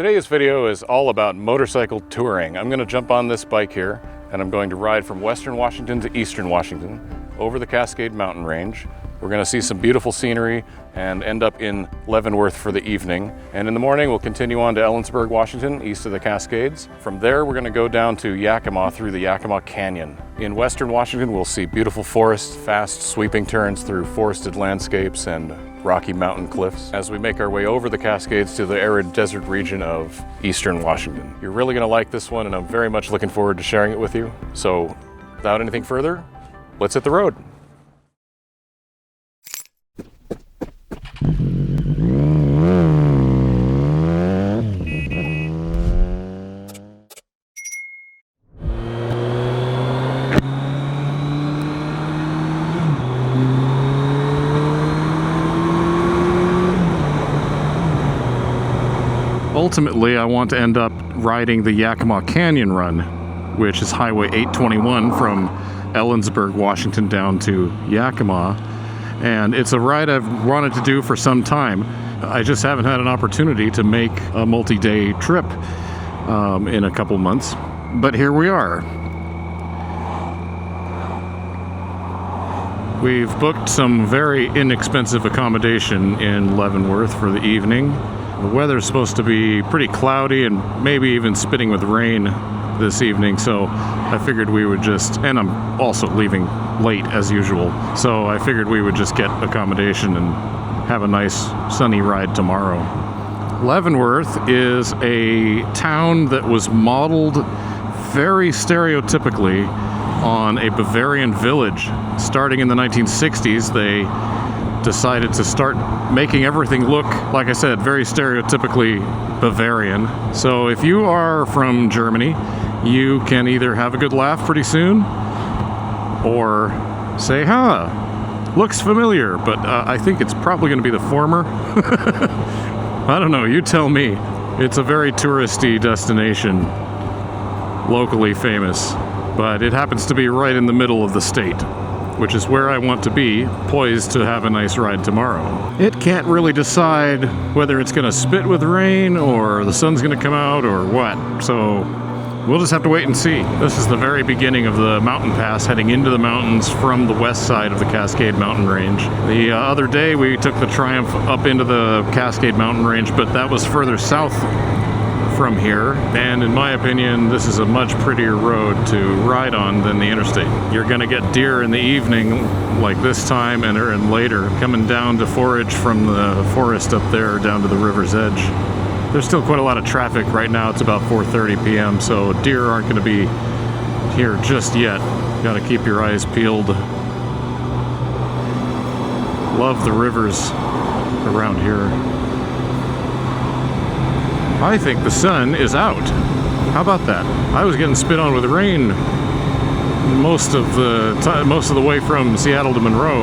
Today's video is all about motorcycle touring. I'm going to jump on this bike here and I'm going to ride from western Washington to eastern Washington over the Cascade mountain range. We're going to see some beautiful scenery and end up in Leavenworth for the evening. And in the morning, we'll continue on to Ellensburg, Washington, east of the Cascades. From there, we're going to go down to Yakima through the Yakima Canyon. In western Washington, we'll see beautiful forests, fast sweeping turns through forested landscapes and rocky mountain cliffs as we make our way over the Cascades to the arid desert region of eastern Washington. You're really going to like this one, and I'm very much looking forward to sharing it with you. So without anything further, let's hit the road. Ultimately, I want to end up riding the Yakima Canyon run, which is Highway 821 from Ellensburg, Washington down to Yakima. And it's a ride I've wanted to do for some time. I just haven't had an opportunity to make a multi-day trip in a couple months. But here we are. We've booked some very inexpensive accommodation in Leavenworth for the evening. The weather's supposed to be pretty cloudy and maybe even spitting with rain this evening, so I figured we would just, and I'm also leaving late as usual, so I figured we would just get accommodation and have a nice sunny ride tomorrow. Leavenworth is a town that was modeled very stereotypically on a Bavarian village. Starting in the 1960s, they decided to start making everything look, like I said, very stereotypically Bavarian. So if you are from Germany, you can either have a good laugh pretty soon or say, looks familiar, but I think it's probably going to be the former. I don't know, you tell me. It's a very touristy destination, locally famous, but it happens to be right in the middle of the state, which is where I want to be, poised to have a nice ride tomorrow. It can't really decide whether it's going to spit with rain or the sun's going to come out or what, so we'll just have to wait and see. This is the very beginning of the mountain pass heading into the mountains from the west side of the Cascade mountain range. The other day we took the Triumph up into the Cascade mountain range, but that was further south from here, and in my opinion this is a much prettier road to ride on than the interstate. You're gonna get deer in the evening like this time and later coming down to forage from the forest up there down to the river's edge. There's still quite a lot of traffic right now. It's about 4:30 p.m. so deer aren't going to be here just yet. Gotta keep your eyes peeled. Love the rivers around here. I think the sun is out. How about that? I was getting spit on with rain most of the way from Seattle to Monroe.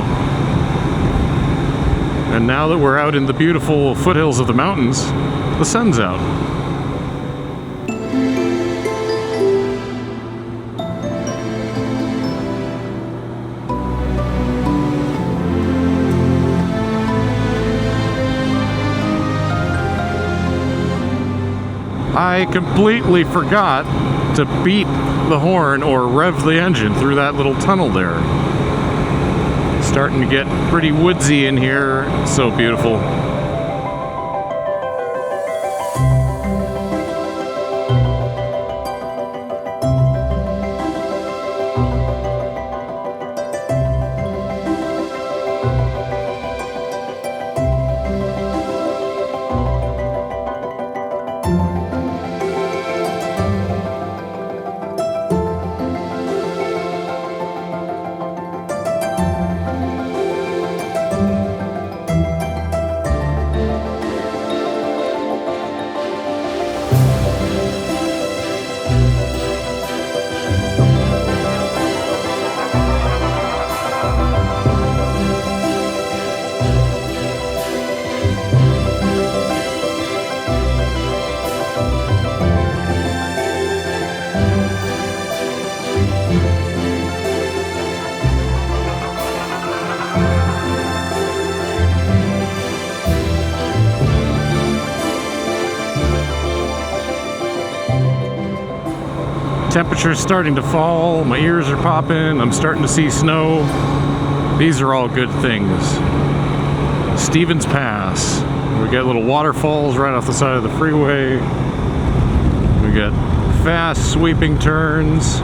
And now that we're out in the beautiful foothills of the mountains, the sun's out. I completely forgot to beat the horn or rev the engine through that little tunnel there. Starting to get pretty woodsy in here. So beautiful. Temperature's starting to fall, my ears are popping, I'm starting to see snow. These are all good things. Stevens Pass. We got little waterfalls right off the side of the freeway. We got fast sweeping turns.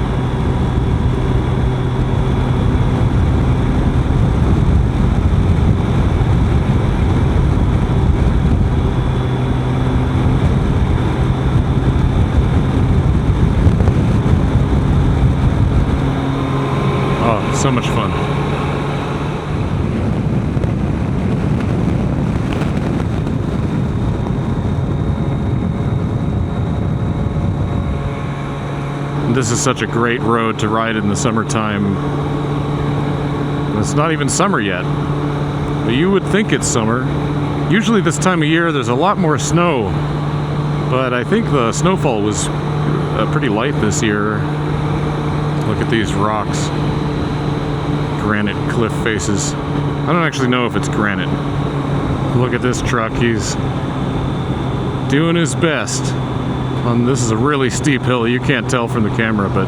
Oh, so much fun. This is such a great road to ride in the summertime. It's not even summer yet, but you would think it's summer. Usually this time of year there's a lot more snow, but I think the snowfall was pretty light this year. Look at these rocks. Granite cliff faces. I don't actually know if it's granite. Look at this truck, he's doing his best. This is a really steep hill. You can't tell from the camera, but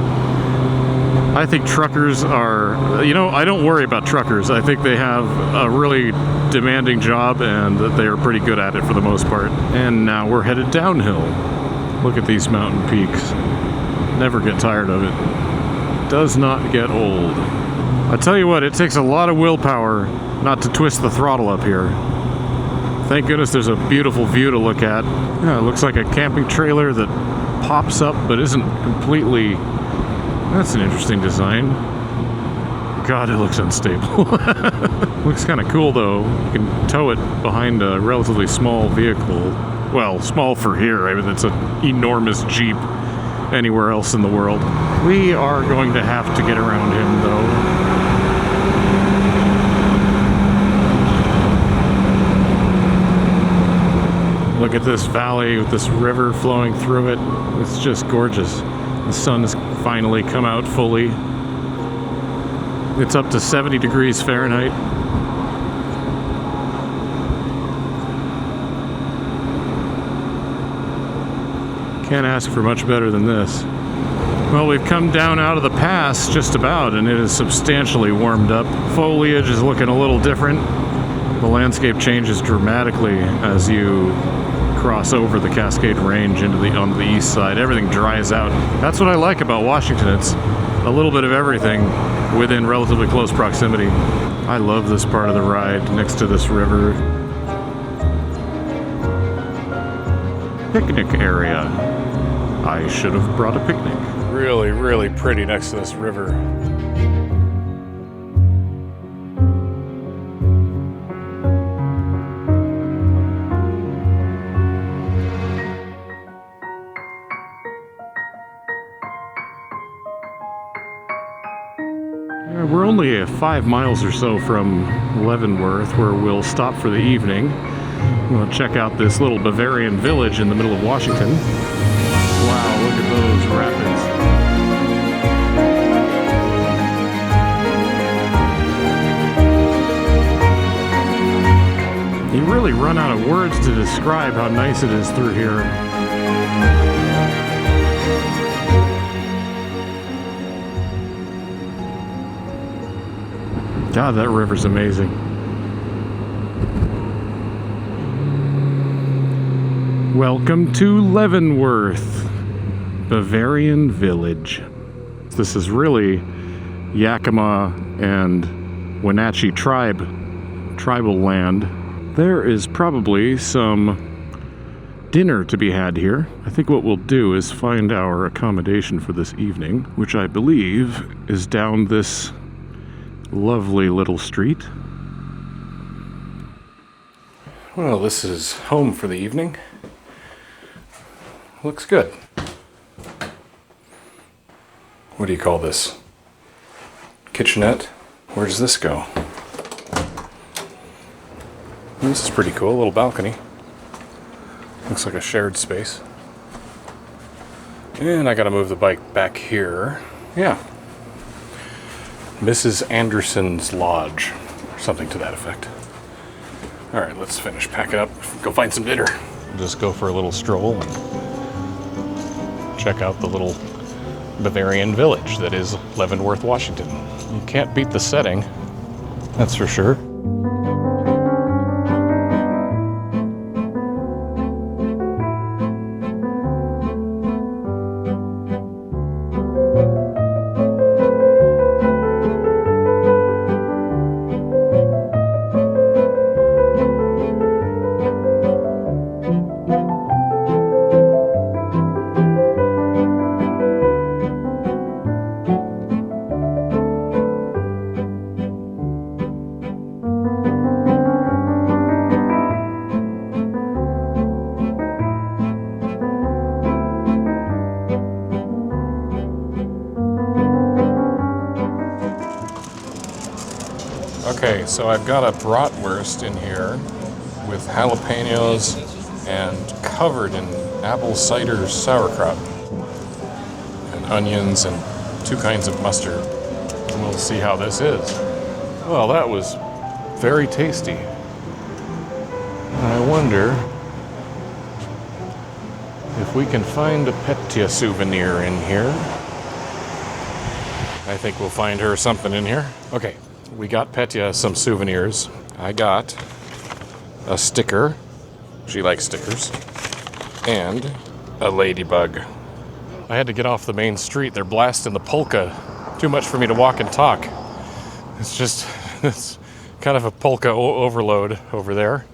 I think truckers are, you know, I don't worry about truckers. I think they have a really demanding job and that they are pretty good at it for the most part. And now we're headed downhill. Look at these mountain peaks. Never get tired of it. Does not get old. I tell you what, it takes a lot of willpower not to twist the throttle up here. Thank goodness there's a beautiful view to look at. Yeah, it looks like a camping trailer that pops up but isn't completely... That's an interesting design. God, it looks unstable. Looks kind of cool though. You can tow it behind a relatively small vehicle. Well, small for here. I mean, it's an enormous Jeep anywhere else in the world. We are going to have to get around him though. Look at this valley with this river flowing through it. It's just gorgeous. The sun has finally come out fully. It's up to 70 degrees Fahrenheit. Can't ask for much better than this. Well, we've come down out of the pass just about, and it is substantially warmed up. Foliage is looking a little different. The landscape changes dramatically as you cross over the Cascade Range on the east side. Everything dries out. That's what I like about Washington. It's a little bit of everything within relatively close proximity. I love this part of the ride next to this river. Picnic area. I should have brought a picnic. Really, really pretty next to this river. We're only 5 miles or so from Leavenworth, where we'll stop for the evening. We'll check out this little Bavarian village in the middle of Washington. Wow, look at those rapids. You really run out of words to describe how nice it is through here. God, that river's amazing. Welcome to Leavenworth, Bavarian village. This is really Yakima and Wenatchee tribal land. There is probably some dinner to be had here. I think what we'll do is find our accommodation for this evening, which I believe is down this lovely little street. Well, this is home for the evening. Looks good. What do you call this? Kitchenette? Where does this go? This is pretty cool, a little balcony. Looks like a shared space. And I gotta move the bike back here. Yeah. Mrs. Anderson's Lodge, or something to that effect. All right, let's finish packing up, go find some dinner. Just go for a little stroll and check out the little Bavarian village that is Leavenworth, Washington. You can't beat the setting, that's for sure. Okay, so I've got a bratwurst in here with jalapenos and covered in apple cider sauerkraut and onions and 2 kinds of mustard. And we'll see how this is. Well, that was very tasty. And I wonder if we can find a Petya souvenir in here. I think we'll find her something in here. Okay. We got Petya some souvenirs. I got a sticker. She likes stickers. And a ladybug. I had to get off the main street. They're blasting the polka. Too much for me to walk and talk. It's kind of a polka overload over there.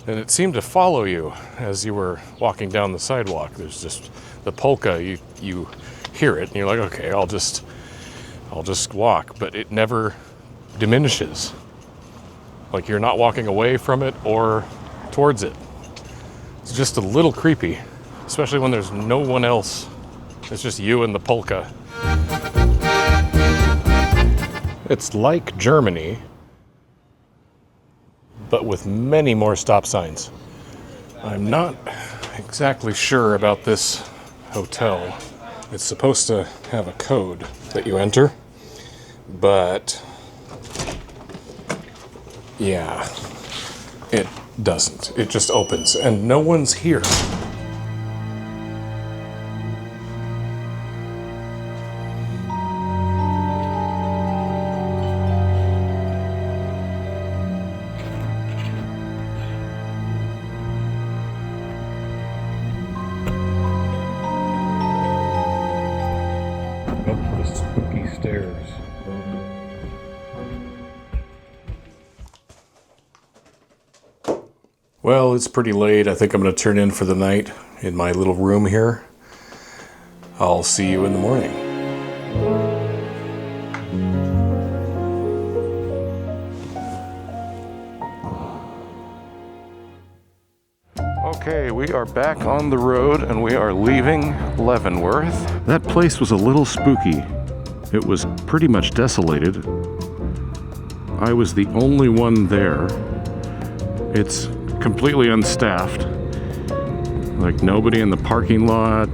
And it seemed to follow you as you were walking down the sidewalk. There's just the polka. You hear it and you're like, okay, I'll just walk. But it never diminishes. Like you're not walking away from it or towards it. It's just a little creepy, especially when there's no one else. It's just you and the polka. It's like Germany, but with many more stop signs. I'm not exactly sure about this hotel. It's supposed to have a code that you enter, but yeah, it doesn't. It just opens, and no one's here. Up the spooky stairs. Well, it's pretty late. I think I'm going to turn in for the night in my little room here. I'll see you in the morning. Okay, we are back on the road and we are leaving Leavenworth. That place was a little spooky. It was pretty much desolated. I was the only one there. It's completely unstaffed. Like nobody in the parking lot.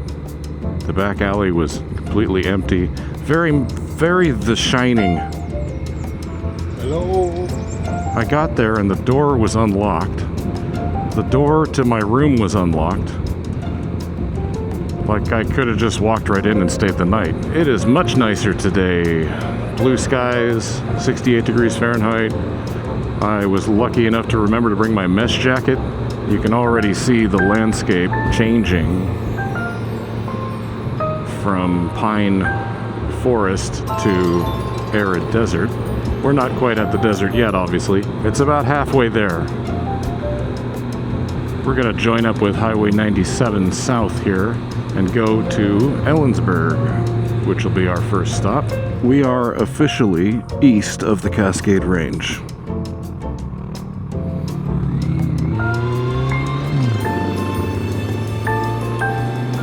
The back alley was completely empty. Very, very The Shining. Hello. I got there and the door was unlocked. The door to my room was unlocked. Like I could have just walked right in and stayed the night. It is much nicer today. Blue skies, 68 degrees Fahrenheit. I was lucky enough to remember to bring my mesh jacket. You can already see the landscape changing from pine forest to arid desert. We're not quite at the desert yet, obviously. It's about halfway there. We're gonna join up with Highway 97 south here and go to Ellensburg, which will be our first stop. We are officially east of the Cascade Range.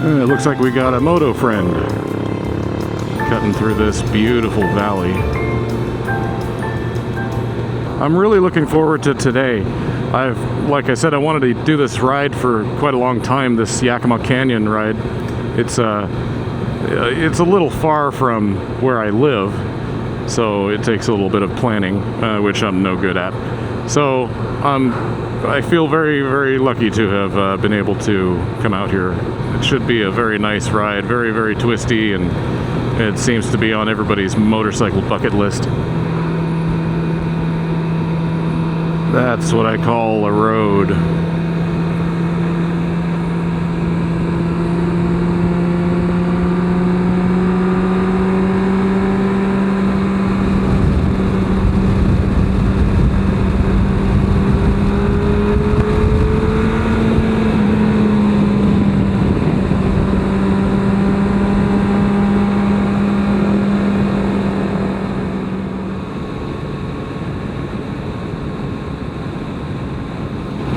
It looks like we got a moto friend cutting through this beautiful valley. I'm really looking forward to today. Like I said, I wanted to do this ride for quite a long time, this Yakima Canyon ride. It's a little far from where I live, so it takes a little bit of planning, which I'm no good at. So I feel very, very lucky to have been able to come out here should be a very nice ride, very, very twisty, and it seems to be on everybody's motorcycle bucket list. That's what I call a road.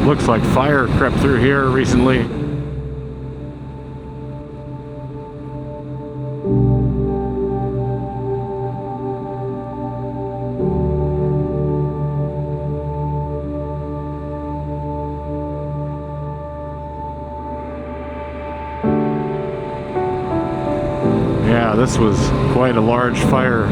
Looks like fire crept through here recently. Yeah, this was quite a large fire.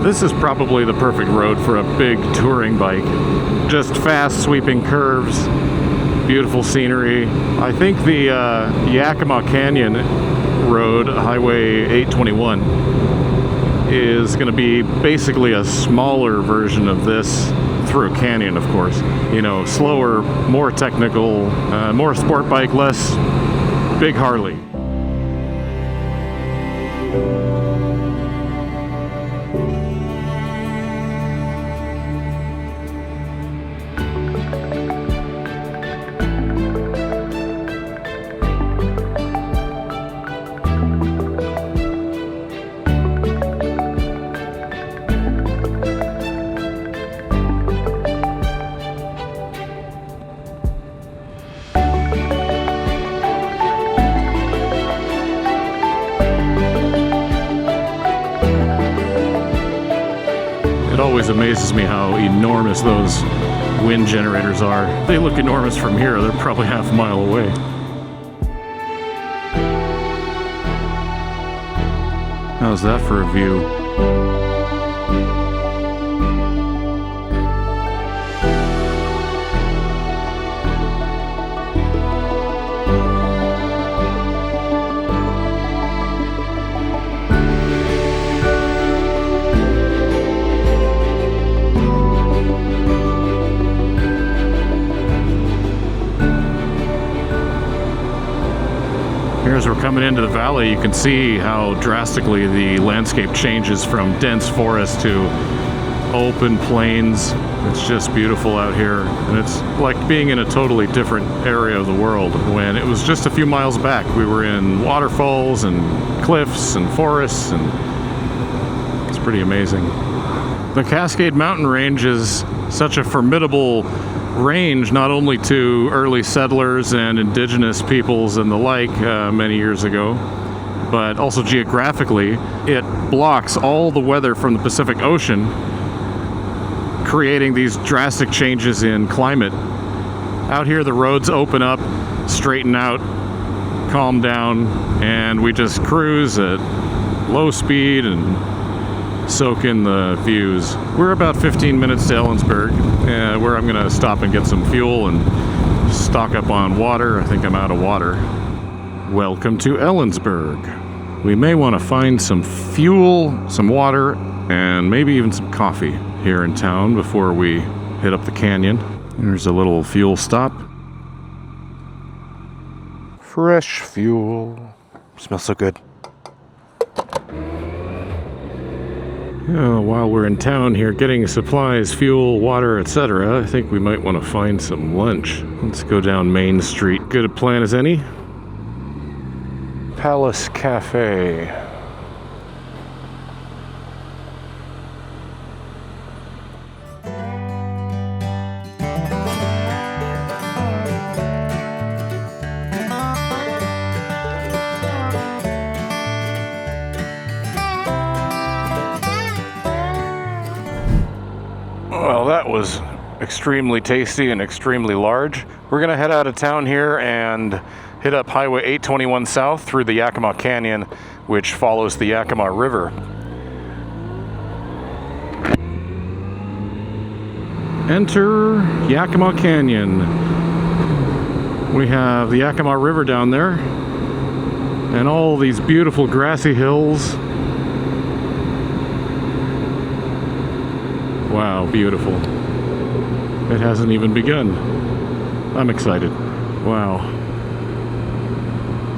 This is probably the perfect road for a big touring bike. Just fast sweeping curves, beautiful scenery. I think the Yakima Canyon road, Highway 821, is going to be basically a smaller version of this through a canyon, of course. You know, slower, more technical, more sport bike, less big Harley. It always amazes me how enormous those wind generators are. They look enormous from here. They're probably half a mile away. How's that for a view? Here, as we're coming into the valley, you can see how drastically the landscape changes from dense forest to open plains. It's just beautiful out here, and it's like being in a totally different area of the world. When it was just a few miles back, we were in waterfalls and cliffs and forests, and it's pretty amazing. The Cascade mountain range is such a formidable range, not only to early settlers and indigenous peoples and the like many years ago, but also geographically. It blocks all the weather from the Pacific Ocean, creating these drastic changes in climate. Out here, the roads open up, straighten out, calm down, and we just cruise at low speed and soak in the views. We're about 15 minutes to Ellensburg, where I'm gonna stop and get some fuel and stock up on water. I think I'm out of water. Welcome to Ellensburg. We may want to find some fuel, some water, and maybe even some coffee here in town before we hit up the canyon. There's a little fuel stop. Fresh fuel. Smells so good. While we're in town here getting supplies, fuel, water, etc., I think we might want to find some lunch. Let's go down Main Street. Good a plan as any. Palace Cafe. Well, that was extremely tasty and extremely large. We're gonna head out of town here and hit up Highway 821 south through the Yakima Canyon, which follows the Yakima River. Enter Yakima Canyon. We have the Yakima River down there and all these beautiful grassy hills. Wow, beautiful. It hasn't even begun. I'm excited. Wow.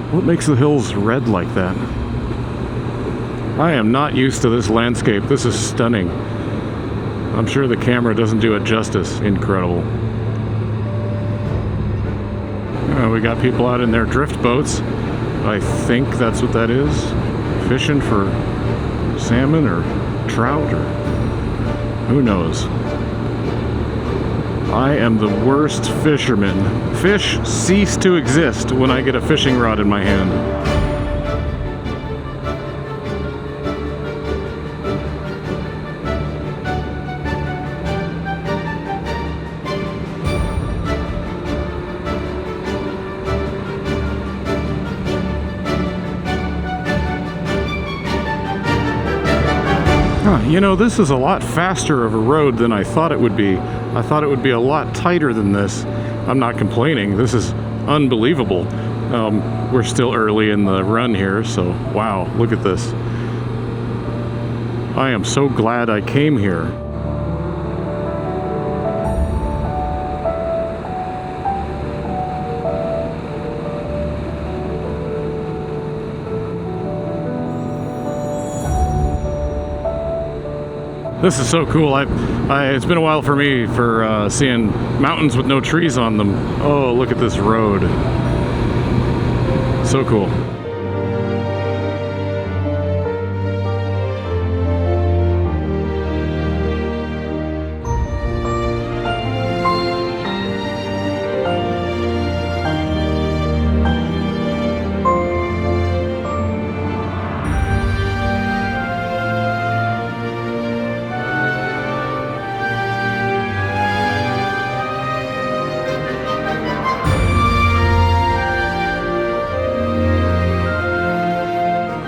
What makes the hills red like that? I am not used to this landscape. This is stunning. I'm sure the camera doesn't do it justice. Incredible. We got people out in their drift boats. I think that's what that is. Fishing for salmon or trout or who knows. I am the worst fisherman. Fish cease to exist when I get a fishing rod in my hand. You know, this is a lot faster of a road than I thought it would be. I thought it would be a lot tighter than this. I'm not complaining. This is unbelievable. We're still early in the run here, so wow, look at this. I am so glad I came here. This is so cool. It's been a while for me for seeing mountains with no trees on them. Oh, look at this road. So cool.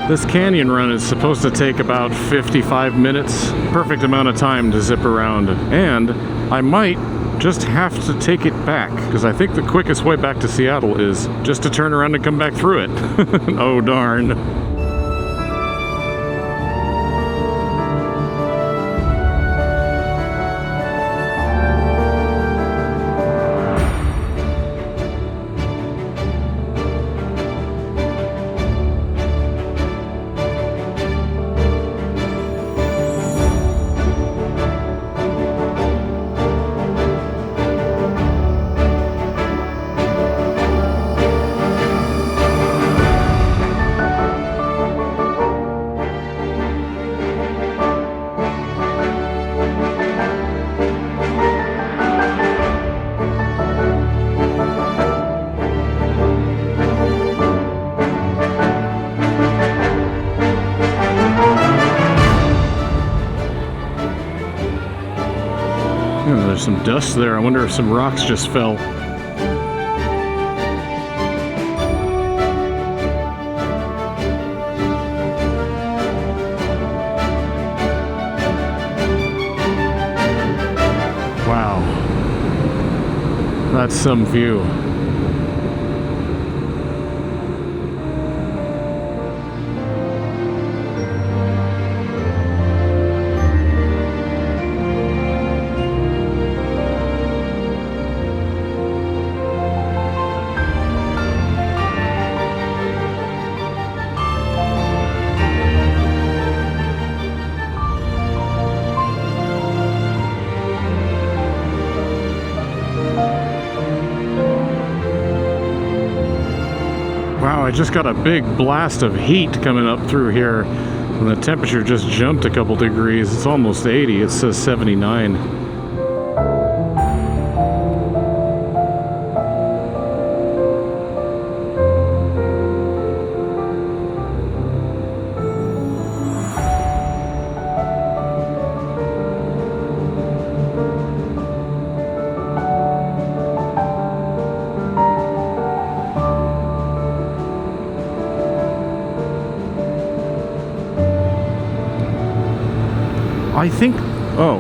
This canyon run is supposed to take about 55 minutes. Perfect amount of time to zip around. And I might just have to take it back, because I think the quickest way back to Seattle is just to turn around and come back through it. Oh darn. There's some dust there. I wonder if some rocks just fell. Wow. That's some view. Wow, I just got a big blast of heat coming up through here, and the temperature just jumped a couple degrees. It's almost 80. It says 79. I think, oh,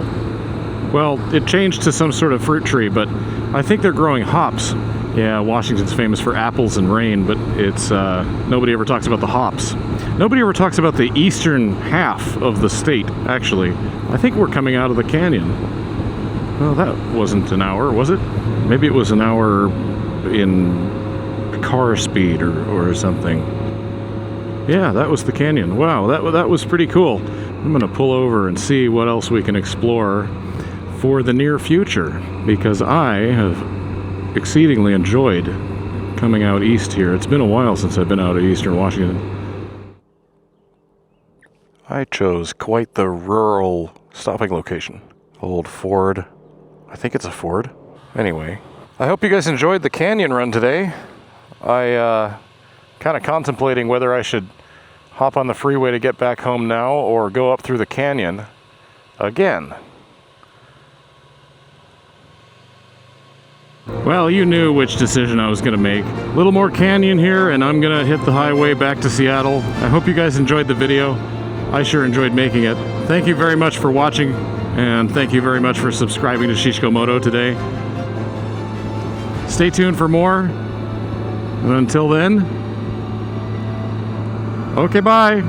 well, it changed to some sort of fruit tree, but I think they're growing hops. Yeah, Washington's famous for apples and rain, but it's, nobody ever talks about the hops. Nobody ever talks about the eastern half of the state, actually. I think we're coming out of the canyon. Well, that wasn't an hour, was it? Maybe it was an hour in car speed or something. Yeah, that was the canyon. Wow, that was pretty cool. I'm gonna pull over and see what else we can explore for the near future, because I have exceedingly enjoyed coming out east here. It's been a while since I've been out of eastern Washington. I chose quite the rural stopping location. Old Ford. I think it's a Ford. Anyway, I hope you guys enjoyed the canyon run today. I kind of contemplating whether I should hop on the freeway to get back home now or go up through the canyon again. Well, you knew which decision I was going to make. A little more canyon here, and I'm going to hit the highway back to Seattle. I hope you guys enjoyed the video. I sure enjoyed making it. Thank you very much for watching, and thank you very much for subscribing to Shishko Moto today. Stay tuned for more, and until then, okay, bye.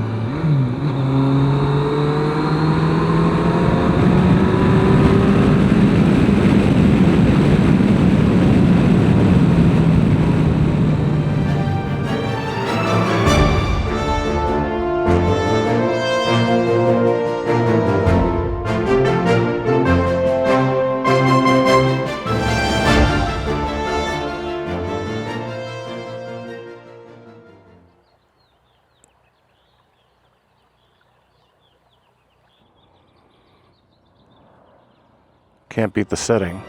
Can't beat the setting.